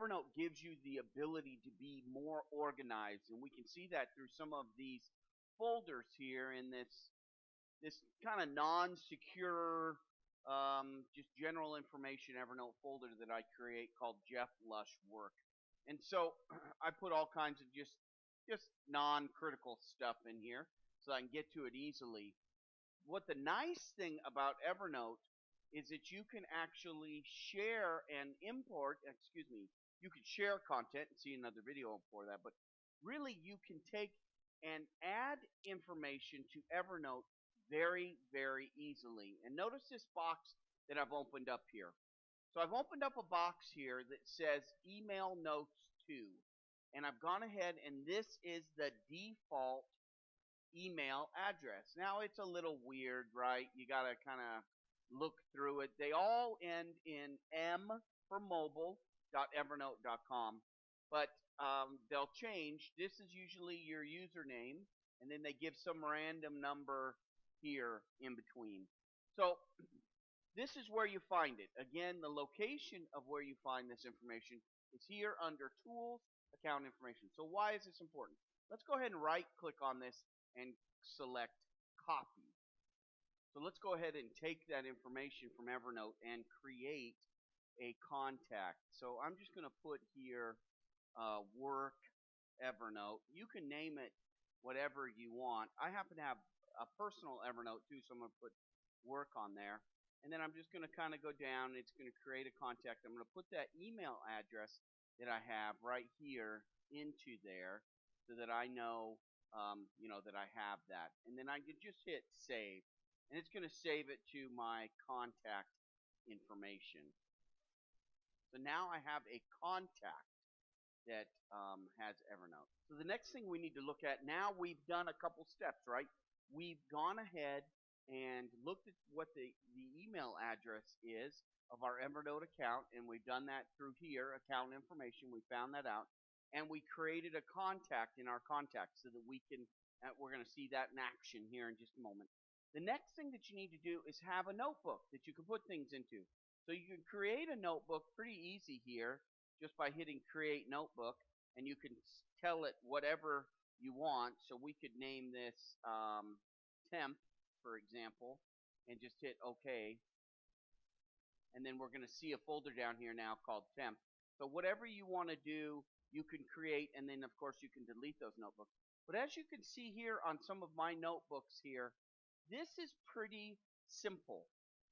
Evernote gives you the ability to be more organized, and we can see that through some of these folders here in this kind of non-secure, just general information Evernote folder that I create called Jeff Lush Work. And so I put all kinds of just non-critical stuff in here so I can get to it easily. What the nice thing about Evernote is that you can actually share and import, excuse me, you can share content and see another video for that, but really you can take and add information to Evernote very, very easily. And notice this box that I've opened up here. So I've opened up a box here that says email notes to, and I've gone ahead and this is the default email address. Now it's a little weird, right? You got to kind of look through it. They all end in M for mobile.evernote.com, but they'll change. This is usually your username, and then they give some random number here in between. So this is where you find it. Again, the location of where you find this information is here under Tools, Account Information. So why is this important? Let's go ahead and right-click on this and select Copy. So let's go ahead and take that information from Evernote and create a contact. So I'm just going to put here Work Evernote. You can name it whatever you want. I happen to have a personal Evernote too, so I'm going to put Work on there. And then I'm just going to kind of go down. It's going to create a contact. I'm going to put that email address that I have right here into there so that I know, that I have that. And then I can just hit Save. And it's going to save it to my contact information. So now I have a contact that has Evernote. So the next thing we need to look at, now we've done a couple steps, right? We've gone ahead and looked at what the email address is of our Evernote account, and we've done that through here, account information. We found that out, and we created a contact in our contacts so that we can, we're going to see that in action here in just a moment. The next thing that you need to do is have a notebook that you can put things into. So you can create a notebook pretty easy here just by hitting Create Notebook, and you can tell it whatever you want. So we could name this Temp, for example, and just hit OK. And then we're going to see a folder down here now called Temp. So whatever you want to do, you can create, and then of course you can delete those notebooks. But as you can see here on some of my notebooks here, this is pretty simple,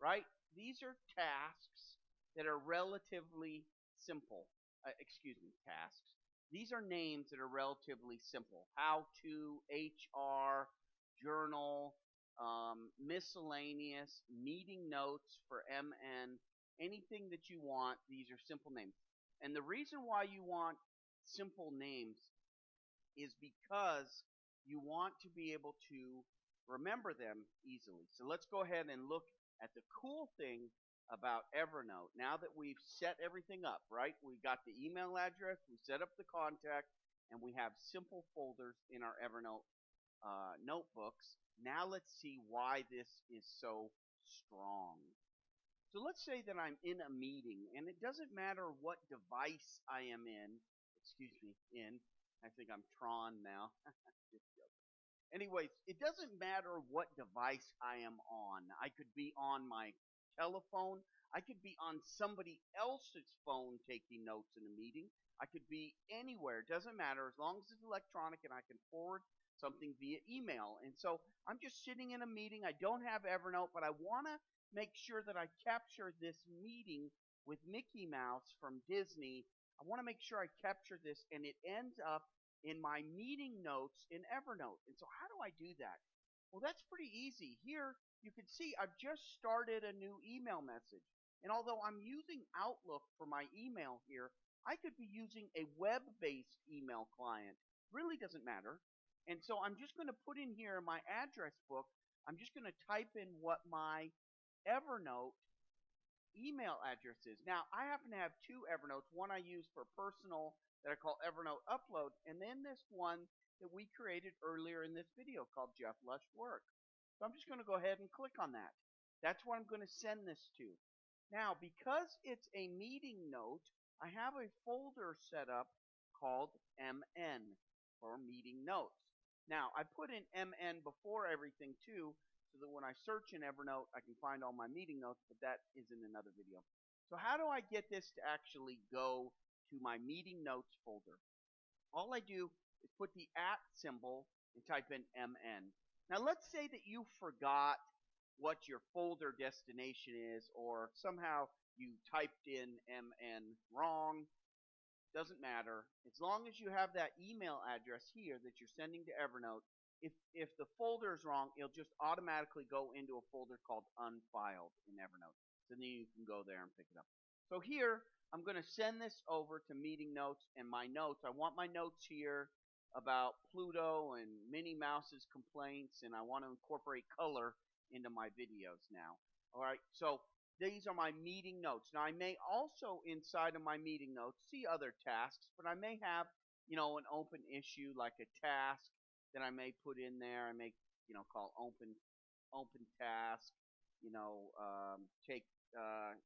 right? These are tasks that are relatively simple. Tasks. These are names that are relatively simple. How to, HR, journal, miscellaneous, meeting notes for MN, anything that you want. These are simple names. And the reason why you want simple names is because you want to be able to remember them easily. So let's go ahead and look at the cool thing about Evernote. Now that we've set everything up, right? We've got the email address, we set up the contact, and we have simple folders in our Evernote notebooks. Now let's see why this is so strong. So let's say that I'm in a meeting, and it doesn't matter what device I am in. I think I'm Tron now. Just joking. Anyways, it doesn't matter what device I am on. I could be on my telephone. I could be on somebody else's phone taking notes in a meeting. I could be anywhere. It doesn't matter as long as it's electronic and I can forward something via email. And so I'm just sitting in a meeting. I don't have Evernote, but I want to make sure that I capture this meeting with Mickey Mouse from Disney. I want to make sure I capture this and it ends up in my meeting notes in Evernote. And so how do I do that? Well, that's pretty easy. Here you can see I've just started a new email message. And although I'm using Outlook for my email here, I could be using a web-based email client. Really doesn't matter. And so I'm just going to put in here my address book. I'm just going to type in what my Evernote email address is. Now, I happen to have two Evernotes. One I use for personal that I call Evernote Upload, and then this one that we created earlier in this video called Jeff Lush Work. So I'm just going to go ahead and click on that. That's where I'm going to send this to. Now, because it's a meeting note, I have a folder set up called MN for meeting notes. Now, I put in MN before everything too, so that when I search in Evernote, I can find all my meeting notes, but that is in another video. So how do I get this to actually go to my meeting notes folder? All I do is put the @ symbol and type in MN. Now let's say that you forgot what your folder destination is, or somehow you typed in MN wrong. Doesn't matter. As long as you have that email address here that you're sending to Evernote, if the folder is wrong, it'll just automatically go into a folder called unfiled in Evernote. So then you can go there and pick it up. So here, I'm going to send this over to meeting notes and my notes. I want my notes here about Pluto and Minnie Mouse's complaints, and I want to incorporate color into my videos now. All right, so these are my meeting notes. Now, I may also, inside of my meeting notes, see other tasks, but I may have, an open issue like a task that I may put in there. I may, call open task, take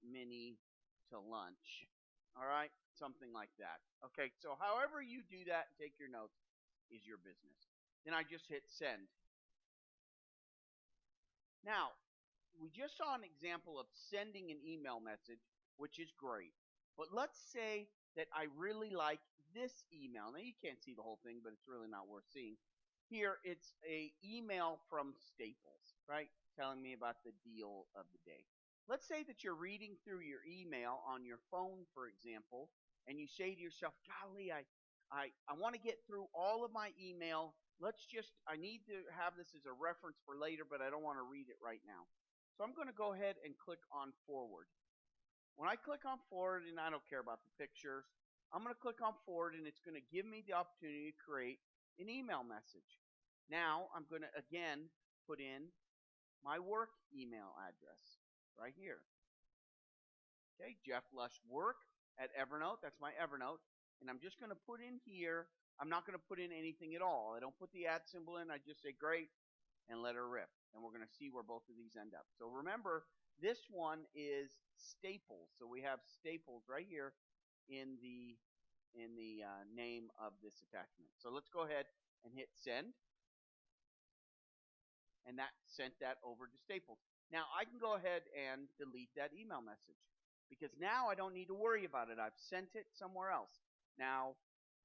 Minnie to lunch. All right, something like that. Okay, so however you do that and take your notes is your business. Then I just hit send. Now, we just saw an example of sending an email message, which is great. But let's say that I really like this email. Now, you can't see the whole thing, but it's really not worth seeing. Here, it's a email from Staples, right? Telling me about the deal of the day. Let's say that you're reading through your email on your phone, for example, and you say to yourself, golly, I want to get through all of my email. I need to have this as a reference for later, but I don't want to read it right now. So I'm going to go ahead and click on forward. When I click on forward, and I don't care about the pictures, I'm going to click on forward, and it's going to give me the opportunity to create an email message. Now I'm going to again put in my work email address right here. Okay, Jeff Lush work at Evernote. That's my Evernote. And I'm just going to put in here, I'm not going to put in anything at all. I don't put the @ symbol in. I just say great and let her rip. And we're going to see where both of these end up. So remember, this one is Staples. So we have Staples right here in the name of this attachment. So let's go ahead and hit send. And that sent that over to Staples. Now I can go ahead and delete that email message because now I don't need to worry about it. I've sent it somewhere else. Now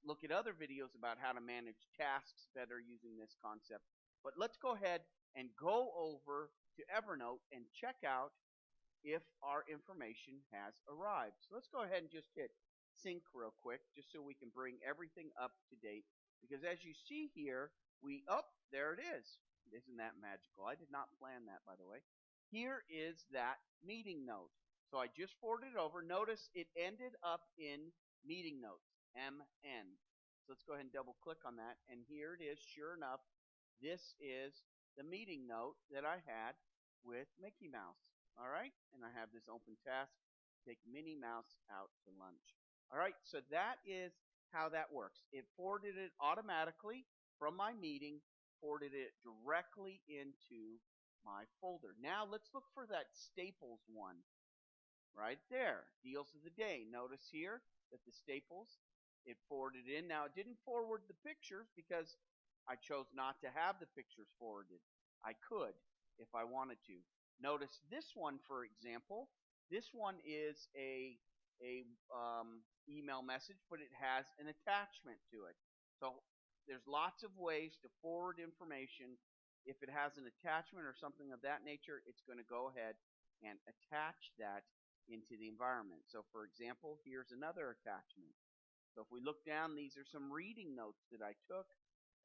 look at other videos about how to manage tasks better using this concept. But let's go ahead and go over to Evernote and check out if our information has arrived. So let's go ahead and just hit sync real quick just so we can bring everything up to date. Because as you see here, there it is. Isn't that magical? I did not plan that, by the way. Here is that meeting note. So I just forwarded it over. Notice it ended up in meeting notes, MN. So let's go ahead and double click on that. And here it is. Sure enough, this is the meeting note that I had with Mickey Mouse. All right. And I have this open task. Take Minnie Mouse out to lunch. All right. So that is how that works. It forwarded it automatically from my meeting, forwarded it directly into my folder. Now let's look for that Staples one right there. Deals of the day. Notice here that the Staples, it forwarded in. Now it didn't forward the pictures because I chose not to have the pictures forwarded. I could if I wanted to. Notice this one, for example. This one is a email message, but it has an attachment to it. So there's lots of ways to forward information. If it has an attachment or something of that nature, it's going to go ahead and attach that into the environment. So for example, here's another attachment. So if we look down, these are some reading notes that I took,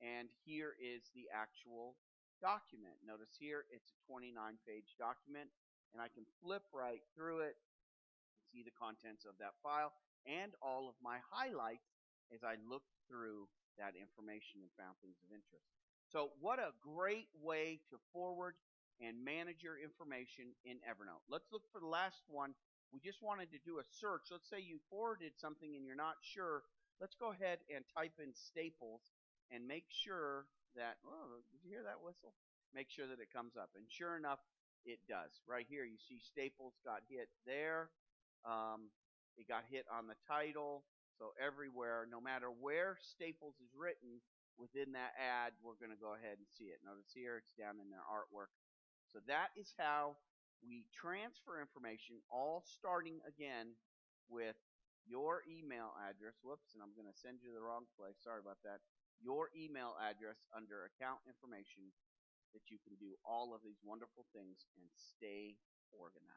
and here is the actual document. Notice here it's a 29-page document, and I can flip right through it and see the contents of that file and all of my highlights as I looked through that information and found things of interest. So what a great way to forward and manage your information in Evernote. Let's look for the last one. We just wanted to do a search. Let's say you forwarded something and you're not sure. Let's go ahead and type in Staples and make sure that, oh, did you hear that whistle? Make sure that it comes up. And sure enough, it does. Right here, you see Staples got hit there. It got hit on the title. So everywhere, no matter where Staples is written within that ad, we're going to go ahead and see it. Notice here it's down in their artwork. So that is how we transfer information, all starting again with your email address. Whoops, and I'm going to send you the wrong place. Sorry about that. Your email address under account information, that you can do all of these wonderful things and stay organized.